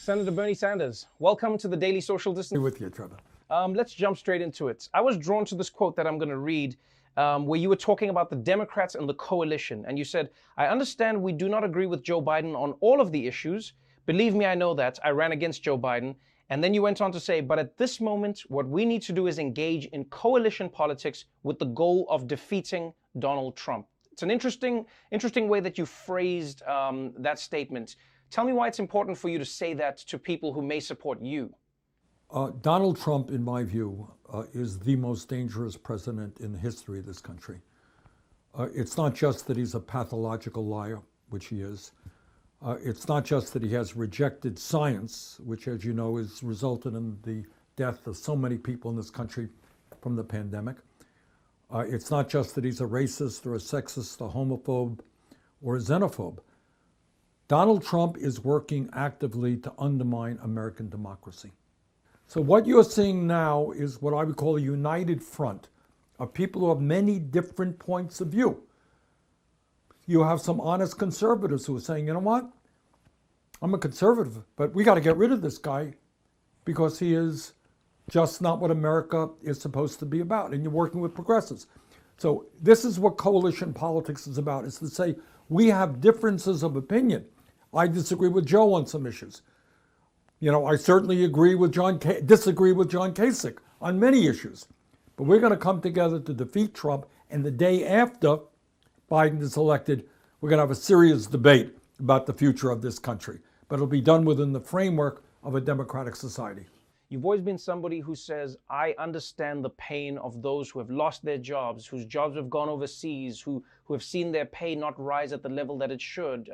Senator Bernie Sanders, welcome to the Daily Social Distance. With you, Trevor. Let's jump straight into it. I was drawn to this quote that I'm going to read, where you were talking about the Democrats and the coalition. And you said, I understand we do not agree with Joe Biden on all of the issues. Believe me, I know that. I ran against Joe Biden. And then you went on to say, but at this moment, what we need to do is engage in coalition politics with the goal of defeating Donald Trump. It's an interesting way that you phrased that statement. Tell me why it's important for you to say that to people who may support you. Donald Trump, in my view, is the most dangerous president in the history of this country. It's not just that he's a pathological liar, which he is. It's not just that he has rejected science, which, as you know, has resulted in the death of so many people in this country from the pandemic. It's not just that he's a racist or a sexist, a homophobe, or a xenophobe. Donald Trump is working actively to undermine American democracy. So what you're seeing now is what I would call a united front of people who have many different points of view. You have some honest conservatives who are saying, you know what? I'm a conservative, but we got to get rid of this guy because he is just not what America is supposed to be about. And you're working with progressives. So this is what coalition politics is about, is to say we have differences of opinion. I disagree with Joe on some issues. You know, I certainly disagree with John Kasich on many issues. But we're going to come together to defeat Trump. And the day after Biden is elected, we're going to have a serious debate about the future of this country. But it'll be done within the framework of a democratic society. You've always been somebody who says, I understand the pain of those who have lost their jobs, whose jobs have gone overseas, who have seen their pay not rise at the level that it should.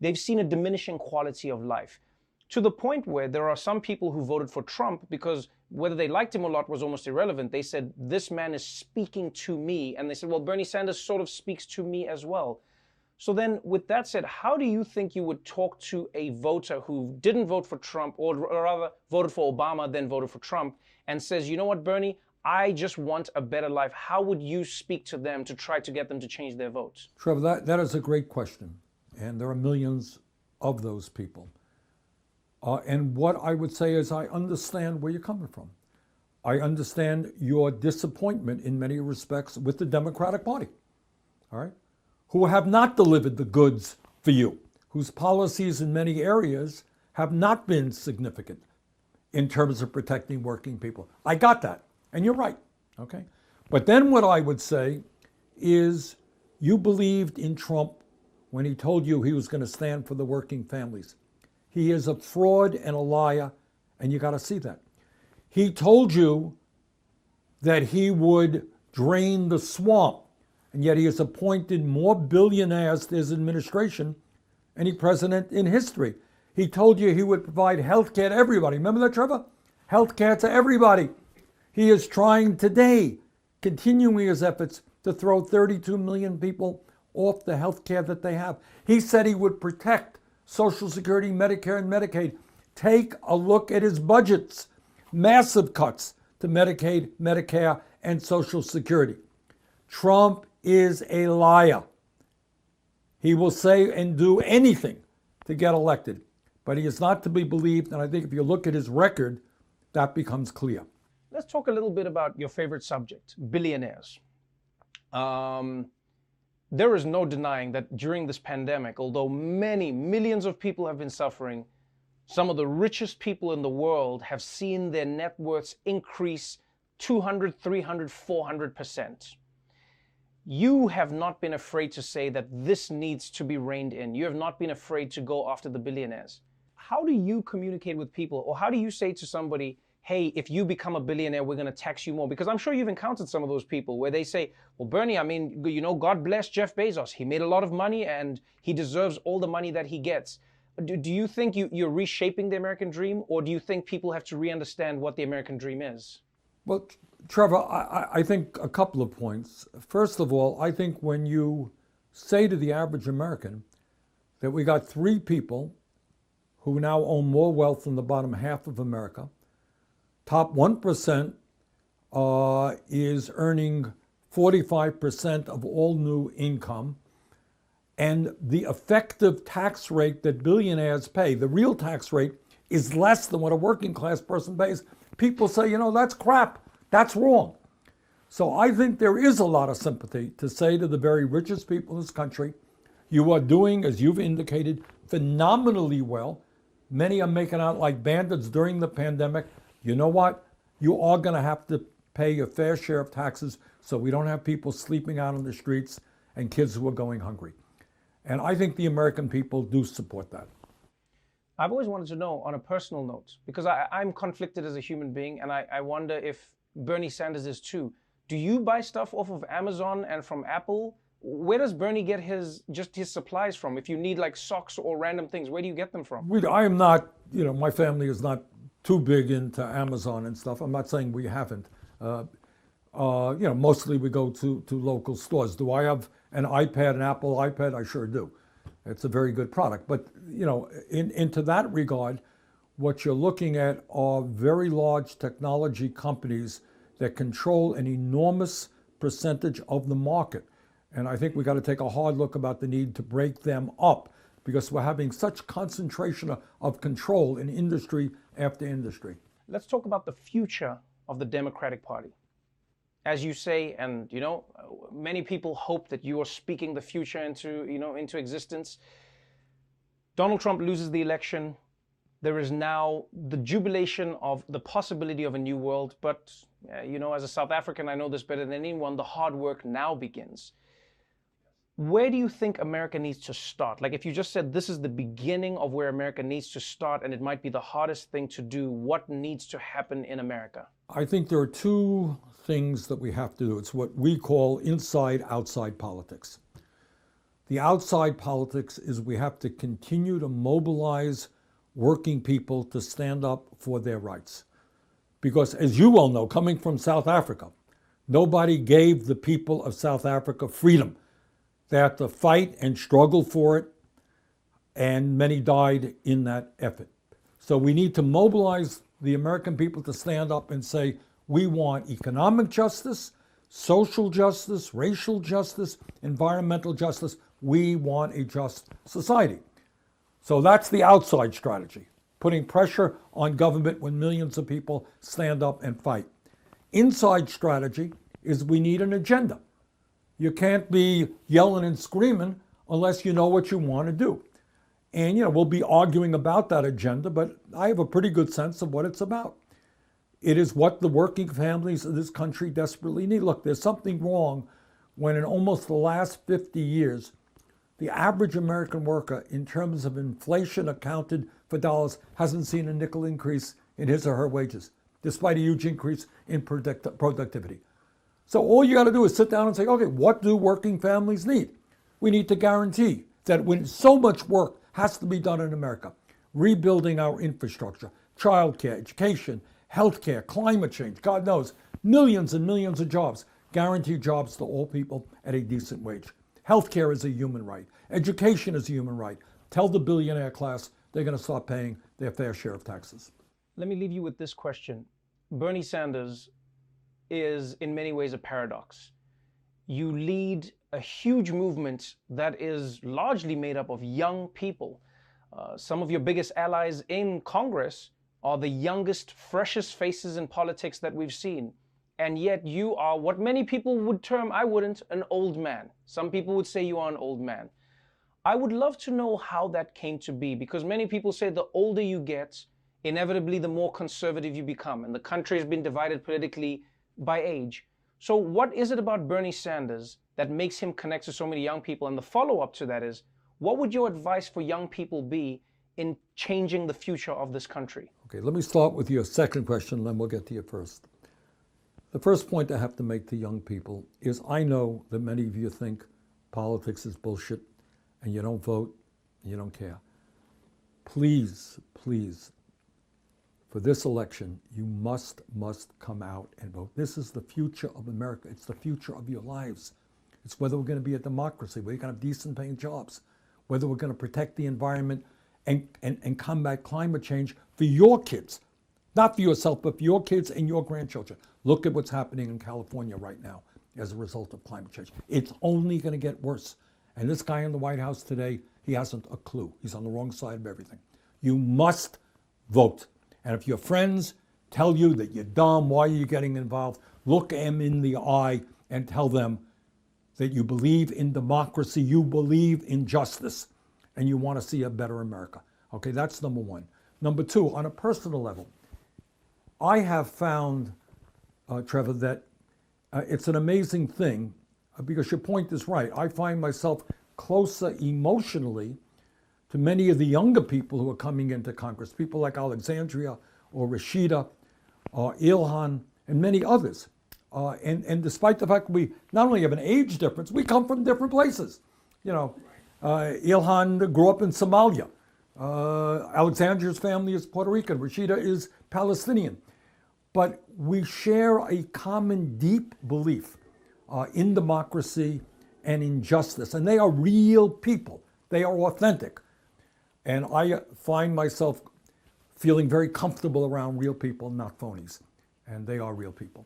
They've seen a diminishing quality of life, to the point where there are some people who voted for Trump because whether they liked him or not was almost irrelevant. They said, this man is speaking to me. And they said, well, Bernie Sanders sort of speaks to me as well. So then with that said, how do you think you would talk to a voter who didn't vote for Trump, or rather voted for Obama, then voted for Trump, and says, you know what, Bernie, I just want a better life. How would you speak to them to try to get them to change their votes? Trevor, that is a great question. And there are millions of those people. And what I would say is I understand where you're coming from. I understand your disappointment in many respects with the Democratic Party, all right, who have not delivered the goods for you, whose policies in many areas have not been significant in terms of protecting working people. I got that, and you're right, okay? But then what I would say is you believed in Trump when he told you he was going to stand for the working families. He is a fraud and a liar, and you got to see that. He told you that he would drain the swamp, and yet he has appointed more billionaires to his administration than any president in history. He told you he would provide health care to everybody. Remember that, Trevor? Health care to everybody. He is trying today, continuing his efforts to throw 32 million people off the health care that they have. He said he would protect Social Security, Medicare, and Medicaid. Take a look at his budgets. Massive cuts to Medicaid, Medicare, and Social Security. Trump is a liar. He will say and do anything to get elected, but he is not to be believed. And I think if you look at his record, that becomes clear. Let's talk a little bit about your favorite subject, billionaires. There is no denying that during this pandemic, although many millions of people have been suffering, some of the richest people in the world have seen their net worths increase 200, 300, 400%. You have not been afraid to say that this needs to be reined in. You have not been afraid to go after the billionaires. How do you communicate with people, or how do you say to somebody, hey, if you become a billionaire, we're going to tax you more? Because I'm sure you've encountered some of those people where they say, well, Bernie, I mean, you know, God bless Jeff Bezos. He made a lot of money and he deserves all the money that he gets. Do you think you're reshaping the American dream, or do you think people have to re-understand what the American dream is? Well, Trevor, I think a couple of points. First of all, I think when you say to the average American that we got three people who now own more wealth than the bottom half of America, top 1% is earning 45% of all new income, and the effective tax rate that billionaires pay, the real tax rate, is less than what a working class person pays, people say, that's crap. That's wrong. So I think there is a lot of sympathy to say to the very richest people in this country, you are doing, as you've indicated, phenomenally well. Many are making out like bandits during the pandemic. You know what? You are going to have to pay a fair share of taxes so we don't have people sleeping out on the streets and kids who are going hungry. And I think the American people do support that. I've always wanted to know on a personal note, because I'm conflicted as a human being, and I wonder if Bernie Sanders is too. Do you buy stuff off of Amazon and from Apple? Where does Bernie get his supplies from? If you need like socks or random things, where do you get them from? I am not, my family is not too big into Amazon and stuff. I'm not saying we haven't. Mostly we go to local stores. Do I have an iPad, an Apple iPad? I sure do. It's a very good product. But, into that regard, what you're looking at are very large technology companies that control an enormous percentage of the market. And I think we got to take a hard look about the need to break them up because we're having such concentration of control in industry after industry. Let's talk about the future of the Democratic Party. As you say, and many people hope that you are speaking the future into existence. Donald Trump loses the election. There is now the jubilation of the possibility of a new world. But, as a South African, I know this better than anyone, the hard work now begins. Where do you think America needs to start? Like if you just said this is the beginning of where America needs to start and it might be the hardest thing to do, what needs to happen in America? I think there are two things that we have to do. It's what we call inside-outside politics. The outside politics is we have to continue to mobilize working people to stand up for their rights. Because as you well know, coming from South Africa, nobody gave the people of South Africa freedom. They had to fight and struggle for it, and many died in that effort. So we need to mobilize the American people to stand up and say, we want economic justice, social justice, racial justice, environmental justice. We want a just society. So that's the outside strategy, putting pressure on government when millions of people stand up and fight. Inside strategy is we need an agenda. You can't be yelling and screaming unless you know what you want to do. And, we'll be arguing about that agenda, but I have a pretty good sense of what it's about. It is what the working families of this country desperately need. Look, there's something wrong when in almost the last 50 years, the average American worker, in terms of inflation accounted for dollars, hasn't seen a nickel increase in his or her wages, despite a huge increase in productivity. So all you got to do is sit down and say, okay, what do working families need? We need to guarantee that when so much work has to be done in America, rebuilding our infrastructure, childcare, education, healthcare, climate change, God knows, millions and millions of jobs, guaranteed jobs to all people at a decent wage. Healthcare is a human right. Education is a human right. Tell the billionaire class they're going to start paying their fair share of taxes. Let me leave you with this question. Bernie Sanders is in many ways a paradox. You lead a huge movement that is largely made up of young people. Some of your biggest allies in Congress are the youngest, freshest faces in politics that we've seen. And yet you are what many people would term, I wouldn't, an old man. Some people would say you are an old man. I would love to know how that came to be, because many people say the older you get, inevitably the more conservative you become. And the country has been divided politically by age. So what is it about Bernie Sanders that makes him connect to so many young people? And the follow-up to that is, what would your advice for young people be in changing the future of this country? Okay, let me start with your second question, then we'll get to your first. The first point I have to make to young people is I know that many of you think politics is bullshit and you don't vote, and you don't care. Please, please, for this election, you must come out and vote. This is the future of America. It's the future of your lives. It's whether we're going to be a democracy, whether you're going to have decent paying jobs, whether we're going to protect the environment and combat climate change for your kids. Not for yourself, but for your kids and your grandchildren. Look at what's happening in California right now as a result of climate change. It's only going to get worse. And this guy in the White House today, he hasn't a clue. He's on the wrong side of everything. You must vote. And if your friends tell you that you're dumb, why are you getting involved? Look them in the eye and tell them that you believe in democracy, you believe in justice, and you want to see a better America. Okay, that's number one. Number two, on a personal level, I have found, Trevor, that it's an amazing thing because your point is right. I find myself closer emotionally to many of the younger people who are coming into Congress, people like Alexandria or Rashida or Ilhan and many others. And despite the fact we not only have an age difference, we come from different places. You know, Ilhan grew up in Somalia. Alexandria's family is Puerto Rican. Rashida is Palestinian. But we share a common deep belief in democracy and in justice. And they are real people. They are authentic. And I find myself feeling very comfortable around real people, not phonies. And they are real people.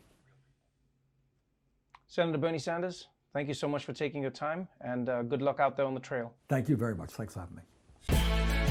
Senator Bernie Sanders, thank you so much for taking your time, and good luck out there on the trail. Thank you very much. Thanks for having me.